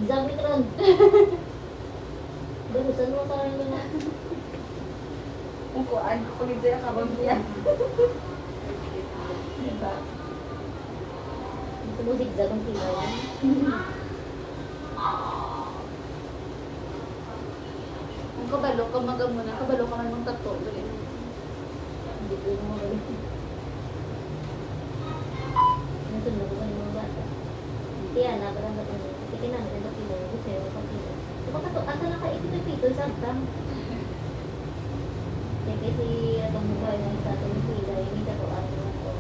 zigzag ni Kron. Dahusan mo sa rin na. Kung kuan, kulit sa'yo kabag niya. Diba? Ito mo zigzag ang pilay. Kung kabalo ka magamuna, kabalo ka man mong tato. Hindi ko yung mga galit. Nasunod ko yung mga bata. Kaya nakarang natin yun. Kasi kinamit na pilay. Gusto yung kapila. Diba ka to? Asa na ka ikito-pito sa atang? Kasi atong buhay ng isa atong pilay. Hindi ka to ano ko.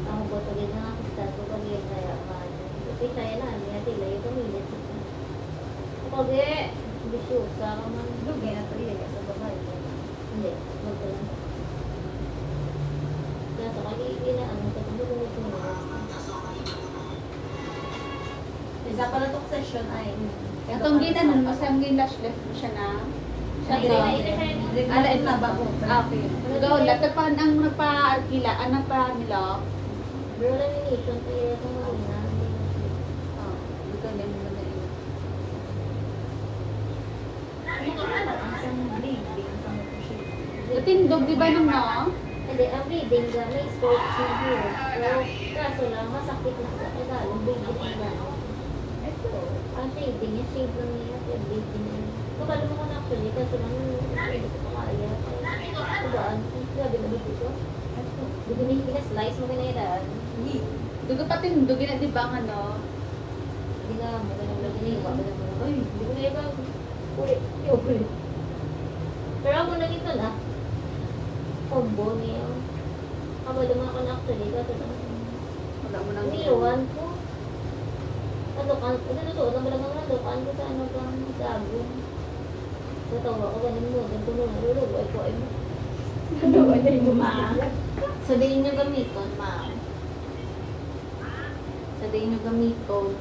Ang boto din na nakastan ko pag yung nayaman. Kasi kaya na, niya pilay. Ito minit. Kapag bisyosa ka man. Lugay na to iya sa babae. Hindi, wag ko lang. Kaya sa kali na ano, tapos lumulog ko na. Isa pala tong session ay. Itong ginanon mo sa yung lash lift mo siya na. Ay, Ala, ito na ba? Okay. Gawin lang. Tapos ang nagpa-arkila, ang nagpa-nila. Bro, lamination, kaya itong marina. Oh, dito na yung mga nila. Isang bleeding, isang shade. Natindog, di ba nung no? Hindi, ang breathing ga, may strokes na here. Pero, kaso lang, masakit na sa tagalog, breathing na. Ito. Ang shading niya, shade lang niya, kaya breathing niya. Kapalo mo ko na actually, kaso lang, hindi ko pa kaya. Diba? Grabe na dito ko. Ito. Di ko slice mo kinayadaan. Dugo pa tindog, di ba ang ano? Hindi nga, magandang lagi na iwa. Ay, hindi ko na iba. Uli. Pero ako na ito na. Combo niya. Kabalo mo ako na actually, kaso lang. Wala mo nang Iniwan ko. Nadukan, totoo lang talaga nadukan ko sa ano kang gago. Natawa ko ganin mo, ganito mo, naluluway ko ay mo. Naluluway mo, ma. Sabihin niyo gamiton, ma. Sabihin niyo gamiton.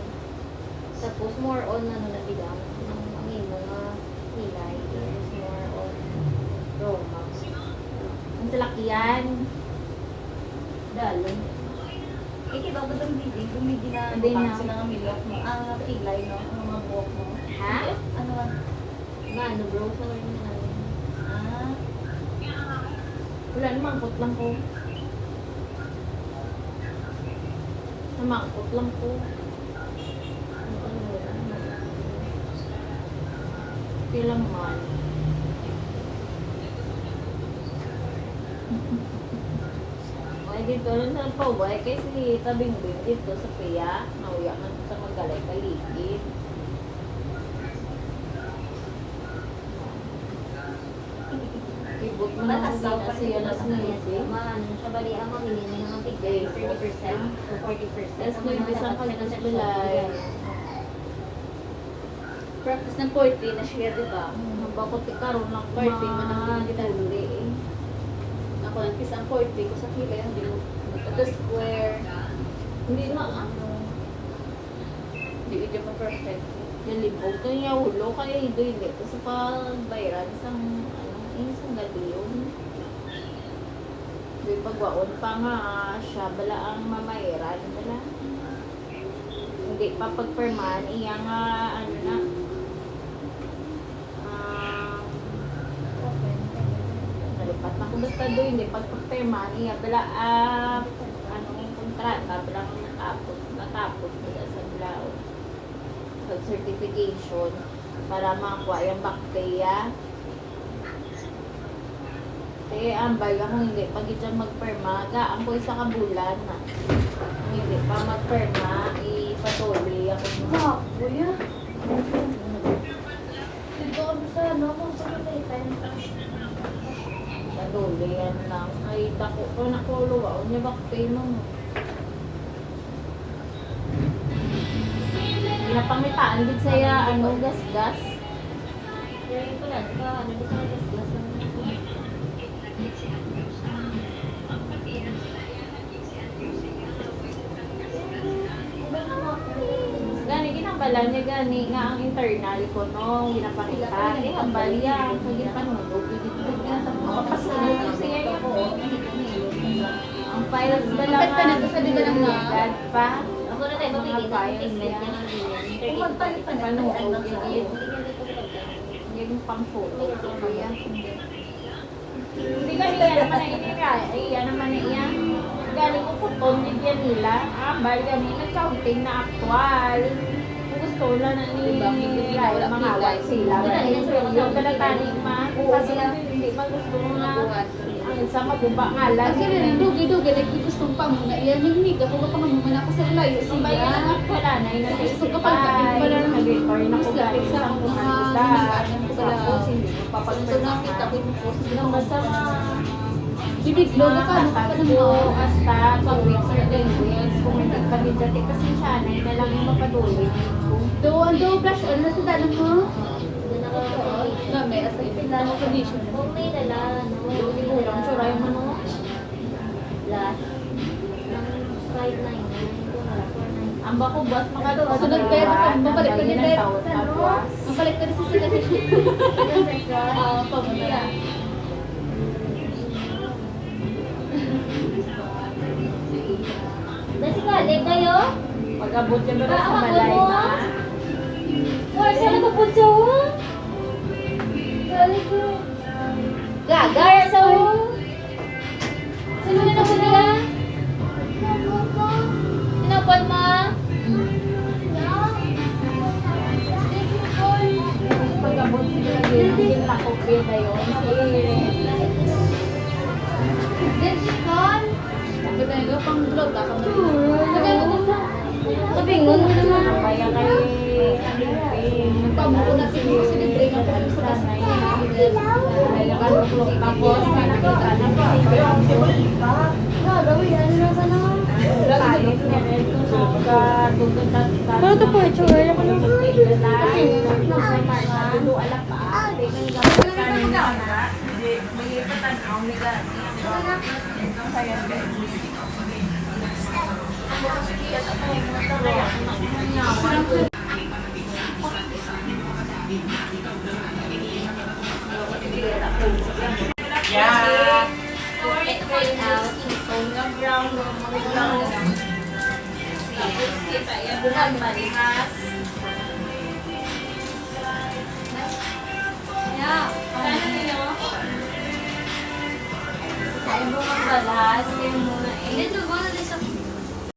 Tapos more on ano na bilang, ang mga hilay is more on Roma. Ang salakyan. Dalon. Kita ba itong bleeding? Kung may Hindi ginagawa na. sila ng milok mo, ang pilay, no? Ang mga buhok mo. Ha? Ano ba? Ano bro, sa rin na namin. Ah, Wala namang lang ko. Namangkot lang ko. Pilang man. Ay, dito rin sa paway kasi tabing din dito sa piya. Nauya man sa magalay kaligid. Ibot mo na ang siya na sinisi. Man, siya bali ang mamili niya ng tigay 30% o 40%. Tapos may bisang pagkasbilay. practice ng 40 na siya, di ba? Bakit ikaroon lang 40 mo nang ginaguli eh. Ako nagkis ang 40 ko sa kilay, hindi mo ito square. Hindi na ano. Hindi ko dyan pa perfect. Yung libog ko niya ulo kaya ito hindi. Kasi pagbayaran isang isang gabi yun. Yung pagwaon pa nga siya bala ang mamayaran bala. Hindi pa pagperman iya nga ano na nalipat na ko basta doon hindi pagperman iya bala anong kontrata bala ang natapos bala sa blaw pag certification para makakuha yung bacteria. Kaya ang baga kung hindi pag dyan magperma, gaan ko isa kabulan na. Kung hindi pa magperma, ipatuloy ako mo. kuya. Dito kami sa ano, kung saan may time. Patuloy, yan lang. Ay, dako ko nakuluwa. O niya bakpay mo mo. Pinapangitaan din saya, ano, gas-gas. Kaya yun pala, di ba, ano, di sa gas-gas lang. Gani, ginambala niya gani nga ang internal ko no, ginapakita. Eh, ang balya, kung ginapanulog, papasunod siya yung ang files ba lang Bakit pa nagsasabi ka ng agad pa? Ako na tayo, mga files yan. Panuhog yan. Yung pang photo. Kaya hindi. Hindi kasi yan naman na inira. Iyan naman na iyan. Galing ko puton niya nila. Bali ganin nag-counting na actual. Kung gusto na na ni Rai, mga white sila. Yung kalatanin ma. Kasi hindi man gusto nga. Ang isa maguba nga lang. Kasi rin, dugi-dugi, nagkikustong pa muna. Iyan, nagmiga ko pa naman ako sa layo. Iba Siya. yan ang wala na yun. Gusto ko pa nag-record na ko galing sa mga kumanita. Tapos hindi ko Ito papagpag nakita ko yung post. Nang basta mga Bibiglo na pa, ano pa tatlo naman. hasta 2 weeks or 10 weeks. Kung may nagpagidati kasi siya, na lang yung mapatuloy dito. Do blush on na sa dalang mo. Na may as a pinano condition. May dala, no? Sigurang sura yung ano. Lash. Ng 599. Ito wala, 499. Ang bako bus makatuwa. Sunod pero, mabalik pa din pero. Tapos, Ang balik ka rin sa sila. Pamilya. Nasi kali kayo? pag-abot ka ba sa malay ma? Or saan napapudso? Kali ko. Gagar sa Sino na po niya? Tinapon mo? Pag-abot sila din na kopya na yun. Sabi na nga, pang vlog ka kami. Kabingon mo naman. Kaya kay Alipin. Pamuko na siguro si Libre na po kami sa Sanay basta. na. Tapos, may nakita na pa. Ano to po, itsura ko lang. Kain mo ang balas, yung